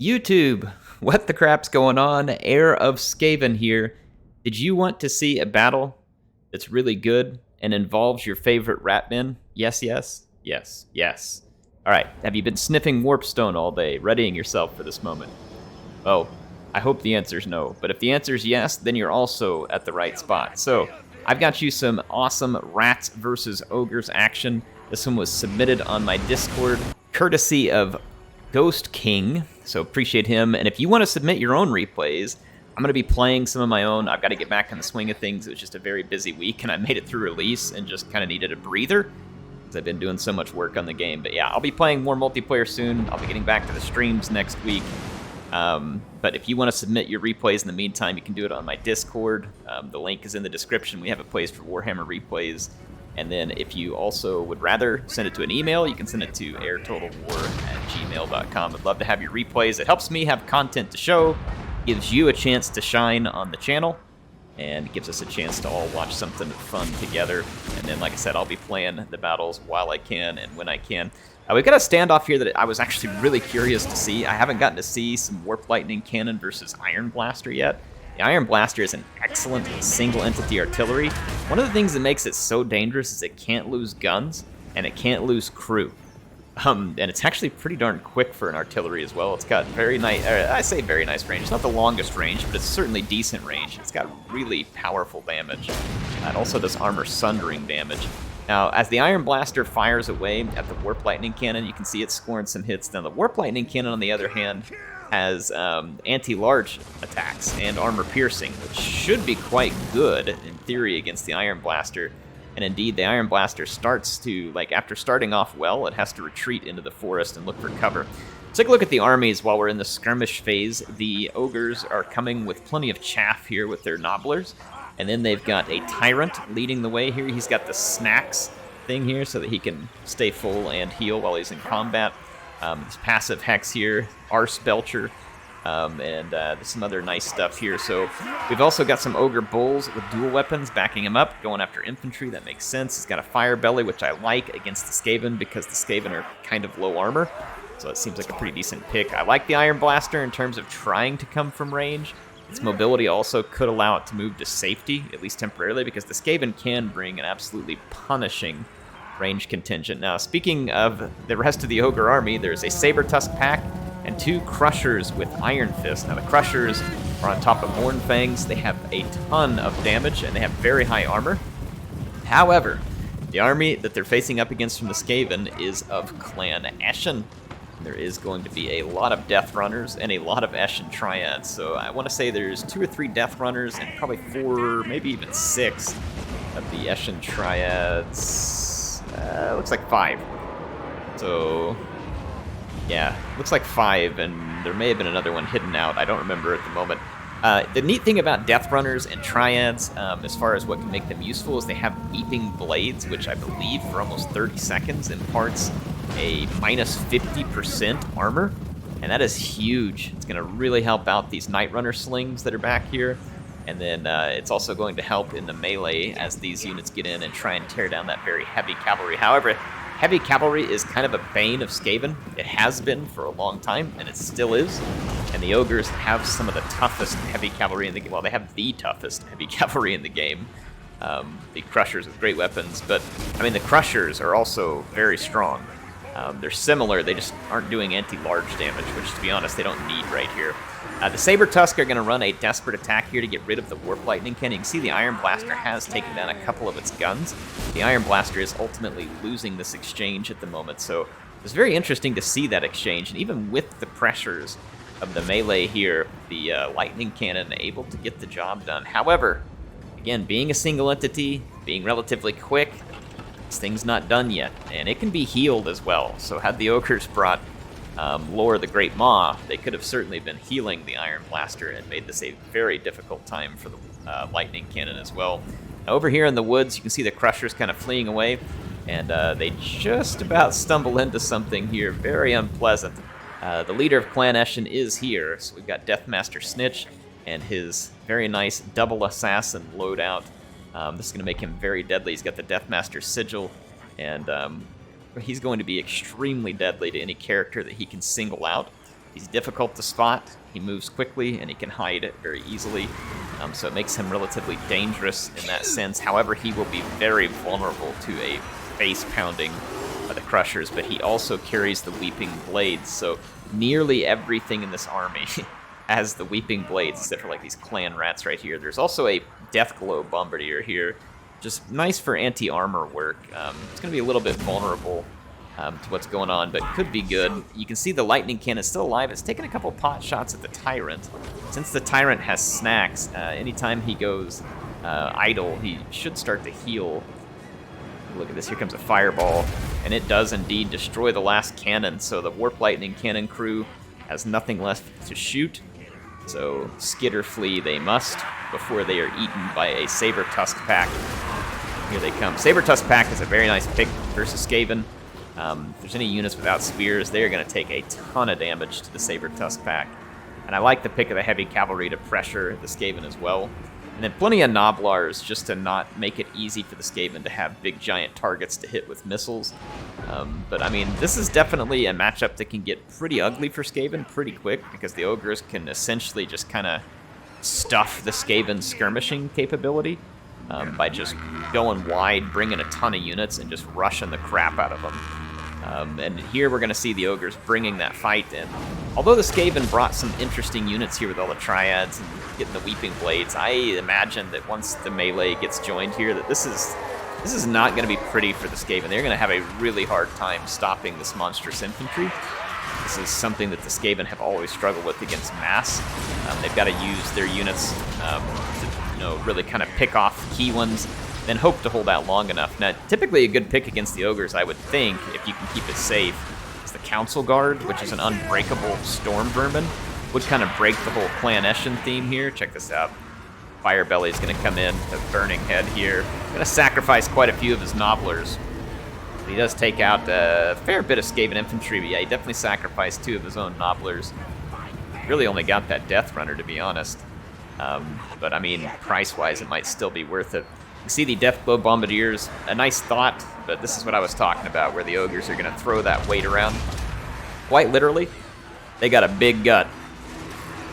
YouTube, what the crap's going on? Heir of Skaven here. Did you want to see a battle that's really good and involves your favorite ratmen? Yes, yes, yes, yes. All right, have you been sniffing Warpstone all day, readying yourself for this moment? Oh, I hope the answer's no, but if the answer's yes, then you're also at the right spot. So, I've got you some awesome Rats versus Ogres action. This one was submitted on my Discord, courtesy of Ghost King, so appreciate him. And if you want to submit your own replays, I'm going to be playing some of my own. I've got to get back in the swing of things. It was just a very busy week, and I made it through release and just kind of needed a breather because I've been doing so much work on the game. But yeah, I'll be playing more multiplayer soon. I'll be getting back to the streams next week. But if you want to submit your replays in the meantime, you can do it on my Discord. The link is in the description. We have a place for Warhammer replays. And then if you also would rather send it to an email, you can send it to airtotalwar@gmail.com. I'd love to have your replays. It helps me have content to show, gives you a chance to shine on the channel, and gives us a chance to all watch something fun together. And then, like I said, I'll be playing the battles while I can and when I can. We've got a standoff here that I was actually really curious to see. I haven't gotten to see some Warp Lightning Cannon versus Iron Blaster yet. The Iron Blaster is an excellent single-entity artillery. One of the things that makes it so dangerous is it can't lose guns, and it can't lose crew. And it's actually pretty darn quick for an artillery as well. It's got very nice, I say very nice range. It's not the longest range, but it's certainly decent range. It's got really powerful damage. It also does armor sundering damage. Now, as the Iron Blaster fires away at the Warp Lightning Cannon, you can see it scoring some hits. Now, the Warp Lightning Cannon, on the other hand, has anti-large attacks and armor piercing, which should be quite good in theory against the Iron Blaster. And indeed, the Iron Blaster starts to, after starting off well, it has to retreat into the forest and look for cover. Let's take a look at the armies while we're in the skirmish phase. The Ogres are coming with plenty of chaff here with their Nobblers. And then they've got a Tyrant leading the way here. He's got the snacks thing here so that he can stay full and heal while he's in combat. This passive Hex here, Arse Belcher, and some other nice stuff here. So we've also got some Ogre Bulls with dual weapons backing him up, going after infantry. That makes sense. He's got a Fire Belly, which I like against the Skaven because the Skaven are kind of low armor. So it seems like a pretty decent pick. I like the Iron Blaster in terms of trying to come from range. Its mobility also could allow it to move to safety, at least temporarily, because the Skaven can bring an absolutely punishing range contingent. Now, speaking of the rest of the Ogre army, there's a Saber-Tusk pack and 2 Crushers with Iron Fist. Now, the Crushers are on top of Mournfangs. They have a ton of damage, and they have very high armor. However, the army that they're facing up against from the Skaven is of Clan Eshin. There is going to be a lot of Death Runners and a lot of Eshin Triads. So I want to say there's 2 or 3 Death Runners and probably 4, maybe even 6 of the Eshin Triads. Looks like 5. So, yeah, looks like 5, and there may have been another one hidden out. I don't remember at the moment. The neat thing about Death Runners and Triads, as far as what can make them useful, is they have Weeping Blades, which I believe for almost 30 seconds imparts a minus 50% armor, and that is huge. It's going to really help out these Night Runner slings that are back here. And then it's also going to help in the melee as these units get in and try and tear down that very heavy cavalry. However, heavy cavalry is kind of a bane of Skaven. It has been for a long time, and it still is. And the Ogres have some of the toughest heavy cavalry in the game. Well, they have the toughest heavy cavalry in the game. The Crushers with great weapons. But, I mean, the Crushers are also very strong. They're similar, they just aren't doing anti-large damage, which, to be honest, they don't need right here. The Saber-Tusk are going to run a desperate attack here to get rid of the Warp Lightning Cannon. You can see the Iron Blaster has taken down a couple of its guns. The Iron Blaster is ultimately losing this exchange at the moment, so it's very interesting to see that exchange. And even with the pressures of the melee here, the Lightning Cannon able to get the job done. However, again, being a single entity, being relatively quick, this thing's not done yet, and it can be healed as well. So had the Ogres brought Lore the Great Maw, they could have certainly been healing the Iron Blaster and made this a very difficult time for the Lightning Cannon as well. Now, over here in the woods, you can see the Crushers kind of fleeing away, and they just about stumble into something here very unpleasant. The leader of Clan Eshin is here, so we've got Deathmaster Snitch and his very nice double assassin loadout. This is going to make him very deadly. He's got the Deathmaster Sigil, and he's going to be extremely deadly to any character that he can single out. He's difficult to spot, he moves quickly, and he can hide very easily. So it makes him relatively dangerous in that sense. However, he will be very vulnerable to a face pounding by the Crushers, but he also carries the Weeping Blades, so nearly everything in this army has the Weeping Blades, except for like these clan rats right here. There's also a Deathglow Bombardier here, just nice for anti-armor work. It's going to be a little bit vulnerable to what's going on, but could be good. You can see the lightning cannon is still alive. It's taking a couple pot shots at the Tyrant. Since the Tyrant has snacks, anytime he goes idle, he should start to heal. Look at this, here comes a fireball, and it does indeed destroy the last cannon, so the Warp Lightning Cannon crew has nothing left to shoot. So skid or flee they must before they are eaten by a Saber Tusk pack. Here they come. Saber Tusk pack is a very nice pick versus Skaven. If there's any units without spears, they're going to take a ton of damage to the Saber Tusk pack. And I like the pick of the heavy cavalry to pressure the Skaven as well. And then plenty of Noblars just to not make it easy for the Skaven to have big giant targets to hit with missiles. But I mean, this is definitely a matchup that can get pretty ugly for Skaven pretty quick, because the Ogres can essentially just kind of stuff the Skaven skirmishing capability by just going wide, bringing a ton of units, and just rushing the crap out of them. And here we're going to see the Ogres bringing that fight in. Although the Skaven brought some interesting units here with all the Triads and getting the Weeping Blades, I imagine that once the melee gets joined here, that this is not going to be pretty for the Skaven. They're going to have a really hard time stopping this monstrous infantry. This is something that the Skaven have always struggled with against mass. They've got to use their units to really kind of pick off key ones, then hope to hold out long enough. Now, typically a good pick against the Ogres, I would think, if you can keep it safe, is the Council Guard, which is an unbreakable Storm Vermin. Would kind of break the whole Clan Eshin theme here. Check this out. Firebelly's going to come in, the Burning Head here. Going to sacrifice quite a few of his Nobblers. He does take out a fair bit of Skaven infantry, but yeah, he definitely sacrificed 2 of his own Nobblers. Really only got that Death Runner, to be honest. But I mean, price-wise, it might still be worth it. You see the Deathglow Bombardiers, a nice thought, but this is what I was talking about, where the Ogres are going to throw that weight around. Quite literally, they got a big gut.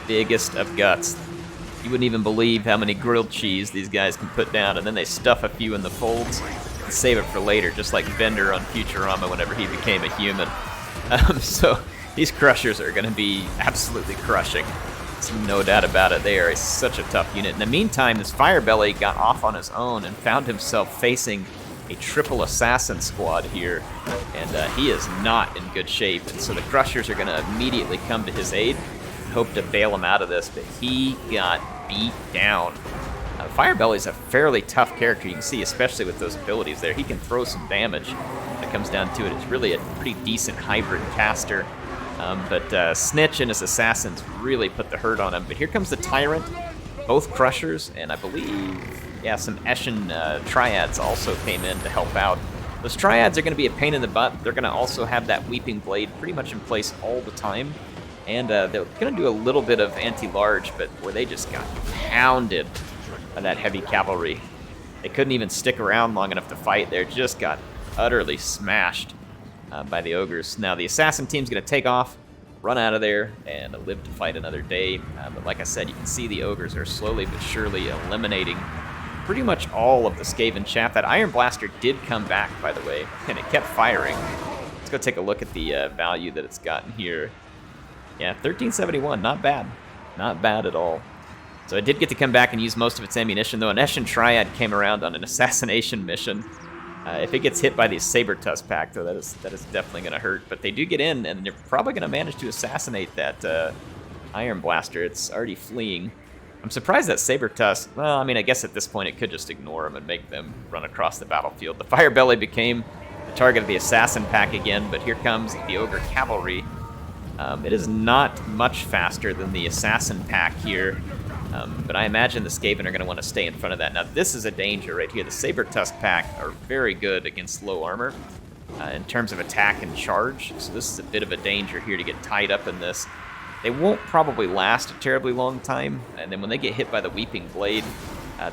Biggest of guts. You wouldn't even believe how many grilled cheese these guys can put down, and then they stuff a few in the folds and save it for later, just like Bender on Futurama whenever he became a human. So these Crushers are going to be absolutely crushing. There's no doubt about it. They are such a tough unit. In the meantime, this Firebelly got off on his own and found himself facing a triple assassin squad here, and he is not in good shape. And so the Crushers are going to immediately come to his aid, hope to bail him out of this, but he got beat down. Firebelly's a fairly tough character, you can see, especially with those abilities there. He can throw some damage when it comes down to it. He's really a pretty decent hybrid caster. But Snitch and his assassins really put the hurt on him. But here comes the Tyrant, both Crushers, and I believe, yeah, some Eshin Triads also came in to help out. Those Triads are going to be a pain in the butt. They're going to also have that Weeping Blade pretty much in place all the time. And they're going to do a little bit of anti-large, but where they just got pounded by that heavy cavalry. They couldn't even stick around long enough to fight. They just got utterly smashed by the Ogres. Now the assassin team's going to take off, run out of there, and live to fight another day. But like I said, you can see the Ogres are slowly but surely eliminating pretty much all of the Skaven chaff. That Iron Blaster did come back, by the way, and it kept firing. Let's go take a look at the value that it's gotten here. Yeah, 1371, not bad. Not bad at all. So it did get to come back and use most of its ammunition, though an Eshin Triad came around on an assassination mission. If it gets hit by the Saber Tusk pack, though, that is definitely going to hurt. But they do get in, and they're probably going to manage to assassinate that Iron Blaster. It's already fleeing. I'm surprised that Saber Tusk, well, I mean, I guess at this point it could just ignore them and make them run across the battlefield. The Firebelly became the target of the Assassin pack again, but here comes the Ogre Cavalry. It is not much faster than the Assassin pack here, but I imagine the Skaven are going to want to stay in front of that. Now, this is a danger right here. The Saber Tusk pack are very good against low armor in terms of attack and charge, so this is a bit of a danger here to get tied up in this. They won't probably last a terribly long time, and then when they get hit by the Weeping Blade,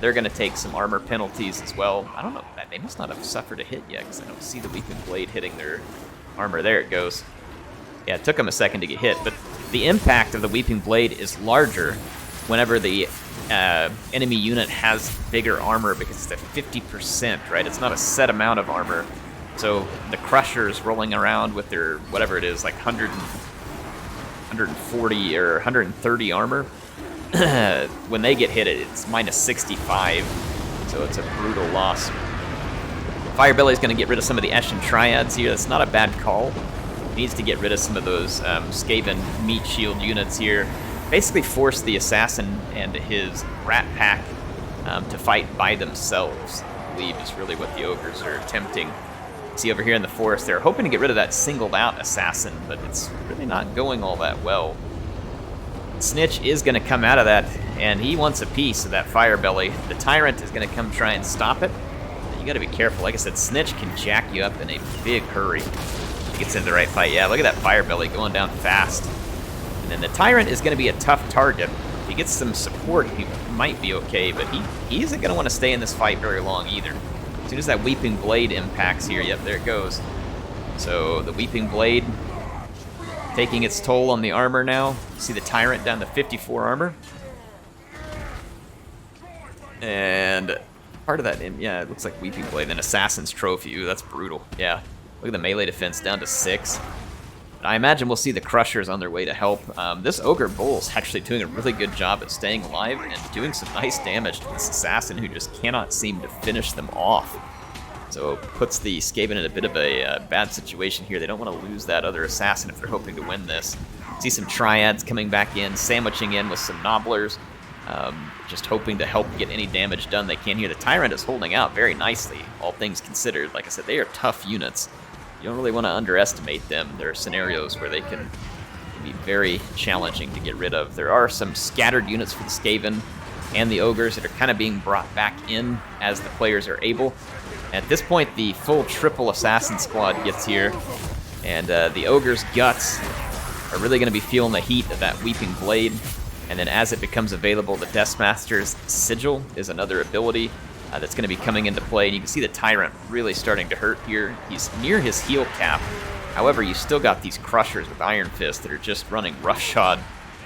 they're going to take some armor penalties as well. I don't know, they must not have suffered a hit yet, because I don't see the Weeping Blade hitting their armor. There it goes. Yeah, it took him a second to get hit, but the impact of the Weeping Blade is larger whenever the enemy unit has bigger armor because it's at 50%, right? It's not a set amount of armor. So the Crushers rolling around with their, whatever it is, like 140 or 130 armor, when they get hit, it's minus 65, so it's a brutal loss. Firebelly's going to get rid of some of the Eshin Triads here. That's not a bad call. He needs to get rid of some of those Skaven meat shield units here. Basically force the Assassin and his Rat Pack to fight by themselves, I believe is really what the Ogres are attempting. See over here in the forest, they're hoping to get rid of that singled out Assassin, but it's really not going all that well. Snitch is going to come out of that, and he wants a piece of that Firebelly. The Tyrant is going to come try and stop it. You got to be careful. Like I said, Snitch can jack you up in a big hurry. He gets into the right fight. Yeah, look at that Firebelly going down fast. And then the Tyrant is going to be a tough target. If he gets some support, he might be okay, but he isn't going to want to stay in this fight very long either. As soon as that Weeping Blade impacts here, yep, there it goes. So the Weeping Blade taking its toll on the armor now. See the Tyrant down to 54 armor. And part of that, yeah, it looks like Weeping Blade, then Assassin's Trophy. Ooh, that's brutal. Yeah, look at the melee defense down to 6. I imagine we'll see the Crushers on their way to help. This Ogre Bull's actually doing a really good job at staying alive and doing some nice damage to this Assassin who just cannot seem to finish them off. So puts the Skaven in a bit of a bad situation here. They don't want to lose that other Assassin if they're hoping to win this. See some Triads coming back in, sandwiching in with some Nobblers. Just hoping to help get any damage done they can here. The Tyrant is holding out very nicely, all things considered. Like I said, they are tough units. You don't really want to underestimate them. There are scenarios where they can be very challenging to get rid of. There are some scattered units for the Skaven and the Ogres that are kind of being brought back in as the players are able. At this point, the full triple Assassin squad gets here, and the Ogre's Guts are really going to be feeling the heat of that Weeping Blade. And then as it becomes available, the Deathmaster's Sigil is another ability that's going to be coming into play. And you can see the Tyrant really starting to hurt here. He's near his heal cap. However, you still got these Crushers with Iron Fist that are just running roughshod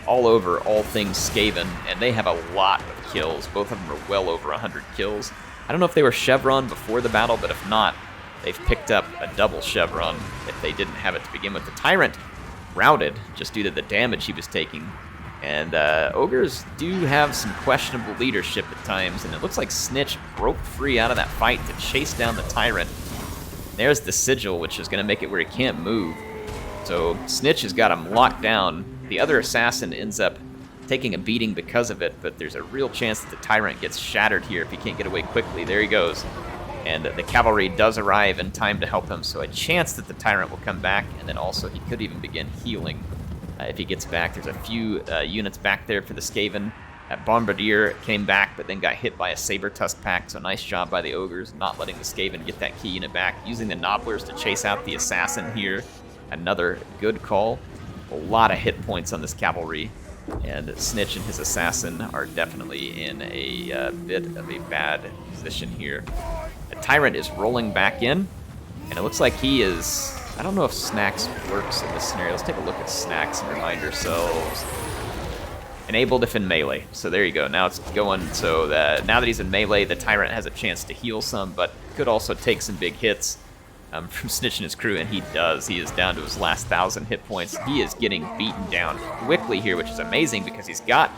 all over all things Skaven, and they have a lot of kills. Both of them are well over 100 kills. I don't know if they were Chevron before the battle, but if not, they've picked up a double Chevron if they didn't have it to begin with. The Tyrant routed just due to the damage he was taking. And Ogres do have some questionable leadership at times, and it looks like Snitch broke free out of that fight to chase down the Tyrant. There's the Sigil, which is going to make it where he can't move. So Snitch has got him locked down. The other Assassin ends up taking a beating because of it, but there's a real chance that the Tyrant gets shattered here if he can't get away quickly. There he goes. And the cavalry does arrive in time to help him, so a chance that the Tyrant will come back, and then also he could even begin healing. If he gets back, there's a few units back there for the Skaven. That Bombardier came back, but then got hit by a Saber-Tusk pack, so nice job by the Ogres, not letting the Skaven get that key unit back. Using the Nobblers to chase out the Assassin here. Another good call. A lot of hit points on this cavalry, and Snitch and his Assassin are definitely in a bit of a bad position here. The Tyrant is rolling back in, and it looks like he is... I don't know if Snacks works in this scenario. Let's take a look at Snacks and remind ourselves. Enabled if in melee. So there you go. Now it's going. So now that he's in melee, the Tyrant has a chance to heal some, but could also take some big hits from Snitch and his crew, and he does. He is down to his last 1,000 hit points. He is getting beaten down quickly here, which is amazing because he's got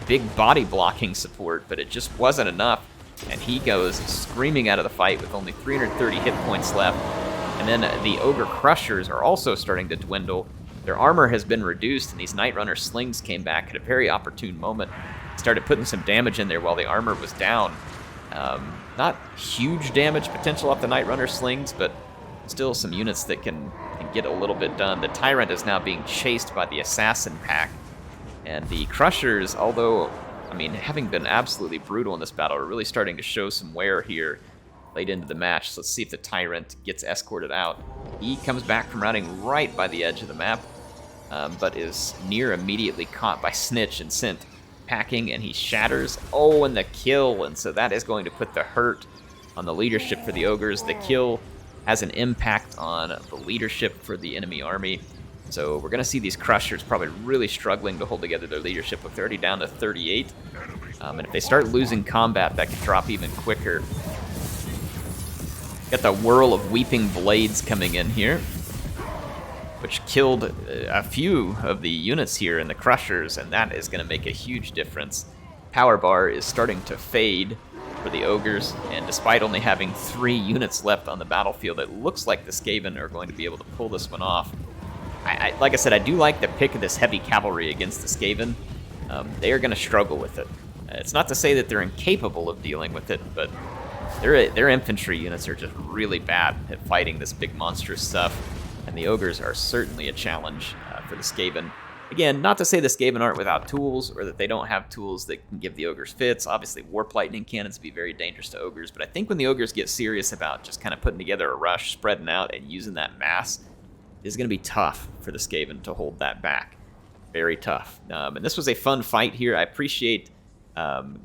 big body blocking support, but it just wasn't enough. And he goes screaming out of the fight with only 330 hit points left. And then the Ogre Crushers are also starting to dwindle. Their armor has been reduced, and these Night Runner slings came back at a very opportune moment. Started putting some damage in there while the armor was down. Not huge damage potential off the Night Runner slings, but still some units that can get a little bit done. The Tyrant is now being chased by the Assassin pack. And the Crushers, although, I mean, having been absolutely brutal in this battle, are really starting to show some wear here late into the match. So let's see if the Tyrant gets escorted out. He comes back from routing right by the edge of the map, but is near immediately caught by Snitch and sent packing, and he shatters. Oh, and the kill, and so that is going to put the hurt on the leadership for the Ogres. The kill has an impact on the leadership for the enemy army. So we're going to see these Crushers probably really struggling to hold together their leadership. Look, they're already down to 38. And if they start losing combat, that could drop even quicker. Got the whirl of Weeping Blades coming in here, which killed a few of the units here in the Crushers, and that is going to make a huge difference. Power bar is starting to fade for the Ogres, and despite only having 3 units left on the battlefield, it looks like the Skaven are going to be able to pull this one off. Like I said, I do like the pick of this heavy cavalry against the Skaven. They are going to struggle with it. It's not to say that they're incapable of dealing with it, but their infantry units are just really bad at fighting this big monstrous stuff, and the Ogres are certainly a challenge for the Skaven. Again, not to say the Skaven aren't without tools, or that they don't have tools that can give the Ogres fits. Obviously, Warp Lightning cannons be very dangerous to Ogres, but I think when the Ogres get serious about just kind of putting together a rush, spreading out, and using that mass, it's going to be tough for the Skaven to hold that back. Very tough. And this was a fun fight here. I appreciate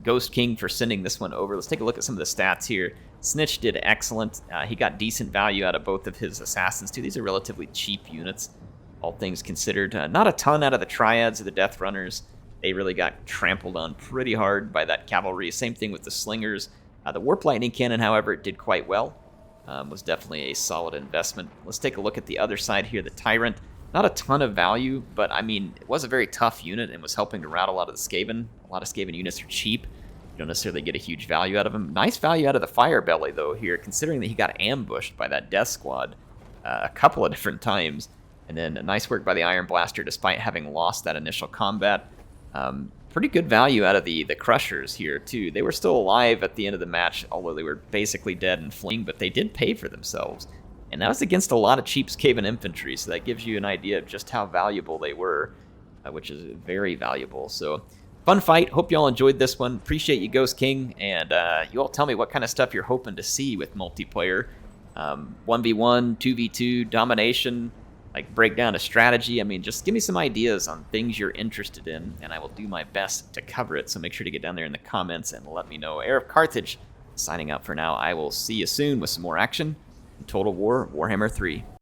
Ghost King for sending this one over. Let's take a look at some of the stats here. Snitch did excellent. He got decent value out of both of his assassins, too. These are relatively cheap units, all things considered. Not a ton out of the Triads or the Death Runners. They really got trampled on pretty hard by that cavalry. Same thing with the Slingers. The Warp Lightning Cannon, however, did quite well. Was definitely a solid investment. Let's take a look at the other side here, the Tyrant. Not a ton of value, but I mean, it was a very tough unit and was helping to rattle out of the Skaven. A lot of Skaven units are cheap. You don't necessarily get a huge value out of them. Nice value out of the Firebelly, though, here, considering that he got ambushed by that Death Squad a couple of different times. And then nice work by the Iron Blaster, despite having lost that initial combat. Pretty good value out of the Crushers here, too. They were still alive at the end of the match, although they were basically dead and fleeing, but they did pay for themselves. And that was against a lot of cheap Skaven infantry, so that gives you an idea of just how valuable they were, which is very valuable. So, fun fight. Hope you all enjoyed this one. Appreciate you, Ghost King, and you all tell me what kind of stuff you're hoping to see with multiplayer. 1v1, 2v2, domination, like break down a strategy. I mean, just give me some ideas on things you're interested in, and I will do my best to cover it. So make sure to get down there in the comments and let me know. HeirofCarthage signing out for now. I will see you soon with some more action in Total War Warhammer 3.